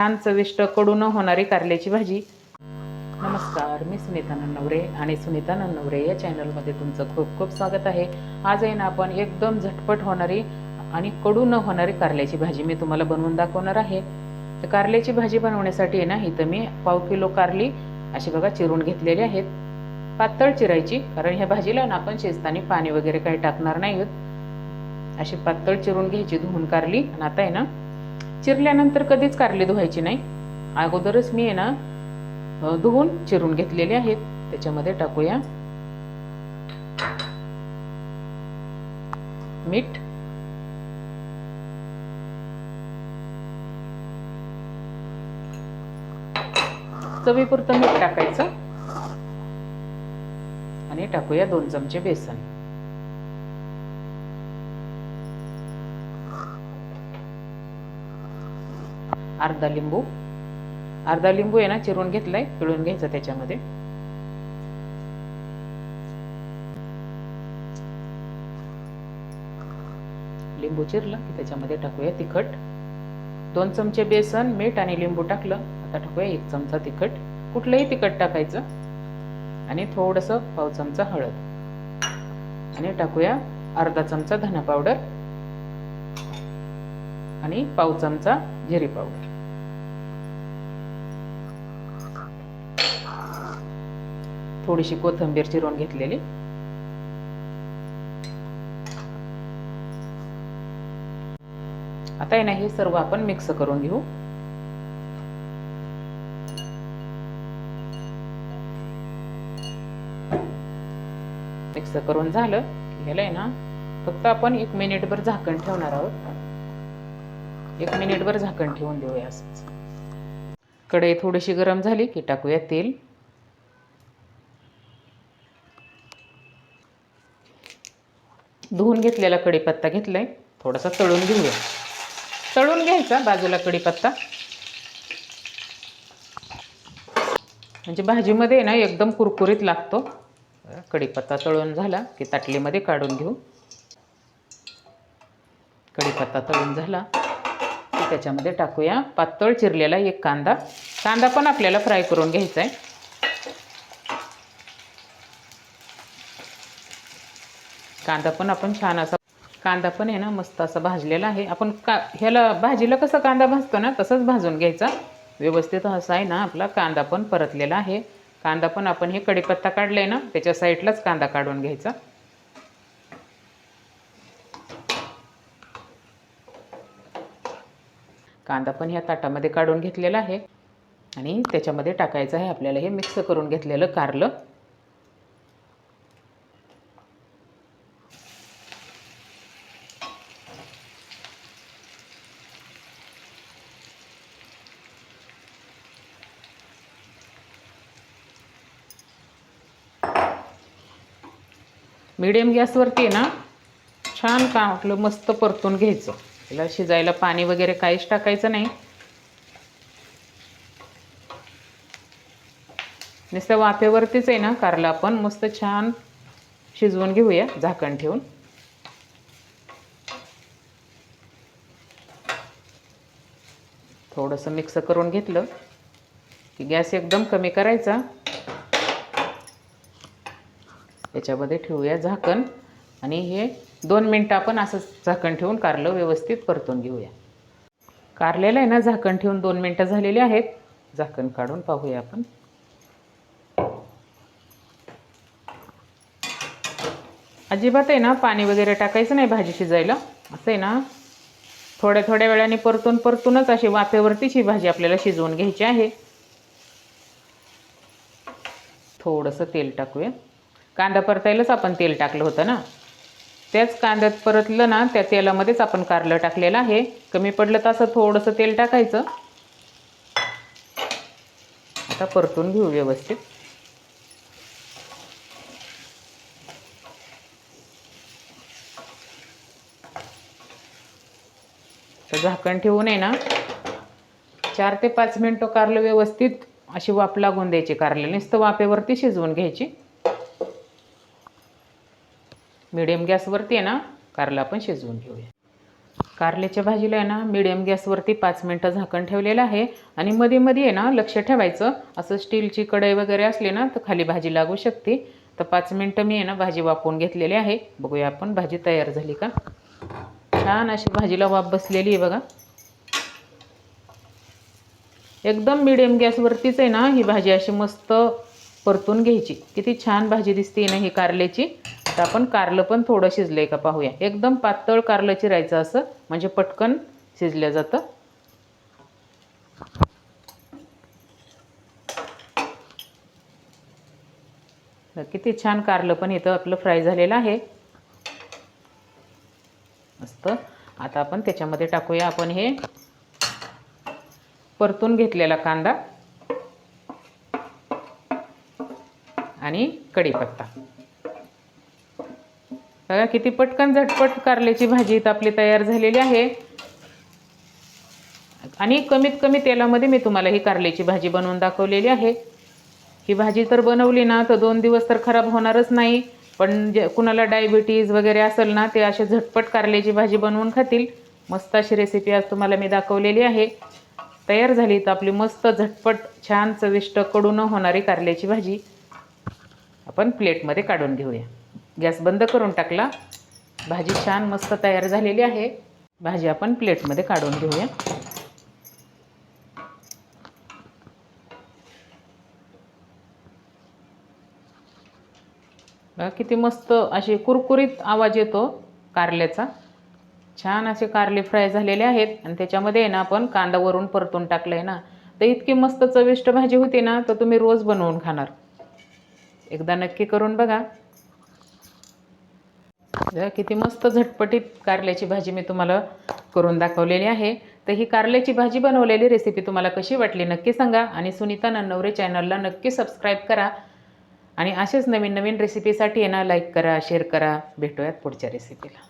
छान चविष्ट कडू न होणारी कारल्याची भाजी. नमस्कार, मी सुनीता नन्नवरे आणि सुनीता नन्नवरे या चॅनलमध्ये तुमचं खूप खूप स्वागत आहे. आज आहे ना आपण एकदम झटपट होणारी आणि कडू न होणारी कारल्याची भाजी मी तुम्हाला बनवून दाखवणार आहे. तर कारल्याची भाजी बनवण्यासाठी आहे ना इथं मी 1/2 किलो कारली अशी बघा चिरून घेतलेली आहेत. पातळ चिरायची, कारण ह्या भाजीला ना आपण शिजताना पाणी वगैरे काही टाकणार नाही आहोत. अशी पातळ चिरून घ्यायची धुवून कारली. आणि आता आहे ना चिरल्यानंतर कधीच कारली धुवायची नाही, अगोदरच मी आहे ना धुवून चिरून घेतलेले आहेत. त्याच्यामध्ये टाकूया मीठ, चवीपुरतं मीठ टाकायचं आणि टाकूया 2 चमचे बेसन. अर्धा लिंबू आहे ना चिरून घेतलाय, पिळून घ्यायचं त्याच्यामध्ये. लिंबू चिरलं की त्याच्यामध्ये टाकूया तिखट. 2 चमचे बेसन, मीठ आणि लिंबू टाकलं. आता टाकूया 1 चमचा तिखट, कुठलंही तिखट टाकायचं. आणि थोडंसं 1/2 चमचा हळद आणि टाकूया अर्धा चमचा धना पावडर आणि 1/2 चमचा जिरे पावडर. थोडीशी कोथिंबीर चिरून घेतलेली. आता आहे ना हे सर्व आपण मिक्स करून घेऊ. मिक्स करून झालं की ह्याला आहे ना फक्त आपण 1 मिनिटभर झाकण ठेवणार आहोत. 1 मिनिटभर झाकण ठेवून देऊया असंच. कढई थोडीशी गरम झाली की टाकूया तेल. धुवून घेतलेला कढीपत्ता घेतलाय, थोडासा तळून घेऊया. तळून घ्यायचा बाजूला कढीपत्ता, म्हणजे भाजीमध्ये ना एकदम कुरकुरीत लागतो. कढीपत्ता तळून झाला की ताटलीमध्ये काढून घेऊ. कढीपत्ता तळून झाला की त्याच्यामध्ये टाकूया पातळ चिरलेला 1 कांदा. कांदा पण आपल्याला फ्राय करून घ्यायचा आहे. कांदा पण आपण छान असा, कांदा पण आहे ना मस्त असा भाजलेला आहे. आपण ह्याला भाजीला कसं कांदा भाजतो ना तसंच भाजून घ्यायचा व्यवस्थित. असा आहे ना आपला कांदा पण परतलेला आहे. कांदा पण आपण हे कढीपत्ता काढलाय ना त्याच्या साईडलाच कांदा काढून घ्यायचा. कांदा पण ह्या ताटामध्ये काढून घेतलेला आहे आणि त्याच्यामध्ये टाकायचं आहे आपल्याला हे मिक्स करून घेतलेलं कारलं. मीडियम गॅसवरती ना छान आपलं मस्त परतून घ्यायचं. त्याला शिजायला पाणी वगैरे काहीच टाकायचं नाही. नुसतं वाफेवरतीच आहे ना कारलं आपण मस्त छान शिजवून घेऊया झाकण ठेवून. थोडंसं मिक्स करून घेतलं की गॅस एकदम कमी करायचा. याच्यामध्ये ठेवूया झाकण आणि हे 2 मिनटं आपण असं झाकण ठेवून कारलं व्यवस्थित परतून घेऊया. कारल्याला आहे ना झाकण ठेवून 2 मिनटं झालेली आहेत. झाकण काढून पाहूया आपण. अजिबात आहे ना पाणी वगैरे टाकायचं नाही भाजी शिजायला. असं आहे ना थोड्या थोड्या वेळाने परतूनच अशी वाफेवरतीच ही भाजी आपल्याला शिजवून घ्यायची आहे. थोडंसं तेल टाकूया. कांदा परतायलाच आपण तेल टाकलं होतं ना, त्याच कांद्यात परतलं ना त्या तेलामध्येच आपण कारलं टाकलेलं आहे. कमी पडलं तर असं थोडंसं तेल टाकायचं. आता परतून घेऊ व्यवस्थित. तर झाकण ठेवून आहे ना 4 ते 5 मिनटं कारलं व्यवस्थित अशी वाफ लागून द्यायची. कारलं नुसतं वाफेवरती शिजवून घ्यायची. मीडियम गॅसवरती आहे ना कारलं आपण शिजवून घेऊया. कारल्याच्या भाजीला आहे ना मीडियम गॅसवरती 5 मिनटं झाकण ठेवलेलं आहे आणि मध्ये मध्ये आहे ना लक्ष ठेवायचं, असं स्टीलची कढई वगैरे असली ना तर खाली भाजी लागू शकते. तर 5 मिनटं मी आहे ना भाजी वाफवून घेतलेली आहे. बघूया आपण भाजी तयार झाली का. छान अशी भाजीला वाफ बसलेली आहे बघा. एकदम मीडियम गॅसवरतीच आहे ना ही भाजी अशी मस्त परतून घ्यायची. किती छान भाजी दिसते ना ही कारल्याची. आता आपण कारलं पण थोडं शिजलंय का पाहूया. एकदम पातळ कारलं चिरायचं असं, म्हणजे पटकन शिजलं जातं. किती छान कारलं पण इथं आपलं फ्राय झालेलं आहे मस्त. आता आपण त्याच्यामध्ये टाकूया आपण हे परतून घेतलेला कांदा आणि कढीपत्ता. बघा किती पटकन झटपट कारल्याची भाजी इथं आपली तयार झालेली आहे. आणि कमीत कमी तेलामध्ये मी तुम्हाला ही कारल्याची भाजी बनवून दाखवलेली आहे. ही भाजी तर बनवली ना तर 2 दिवस तर खराब होणारच नाही. पण जे कुणाला डायबिटीज वगैरे असेल ना ते असे झटपट कारल्याची भाजी बनवून खातील. मस्त अशी रेसिपी आज तुम्हाला मी दाखवलेली आहे. तयार झाली तर आपली मस्त झटपट छान चविष्ट कडू न होणारी कारल्याची भाजी आपण प्लेटमध्ये काढून घेऊया. गॅस बंद करून टाकला. भाजी छान मस्त तयार झालेली आहे. भाजी आपण प्लेटमध्ये काढून घेऊया. किती मस्त अशी कुरकुरीत आवाज येतो कारल्याचा. छान असे कारले फ्राय झालेले आहेत आणि त्याच्यामध्ये आहे ना आपण कांदा वरून परतून टाकलाय ना, तर इतकी मस्त चविष्ट भाजी होती ना तर तुम्ही रोज बनवून खाणार. एकदा नक्की करून बघा. किती मस्त झटपटीत कारल्याची भाजी मी तुम्हाला करून दाखवलेली आहे. तर ही कारल्याची भाजी बनवलेली रेसिपी तुम्हाला कशी वाटली नक्की सांगा आणि सुनीता नन्नवरे चॅनलला नक्की सबस्क्राईब करा. आणि असेच नवीन नवीन रेसिपीसाठी आहे ना लाईक करा, शेअर करा. भेटूयात पुढच्या रेसिपीला.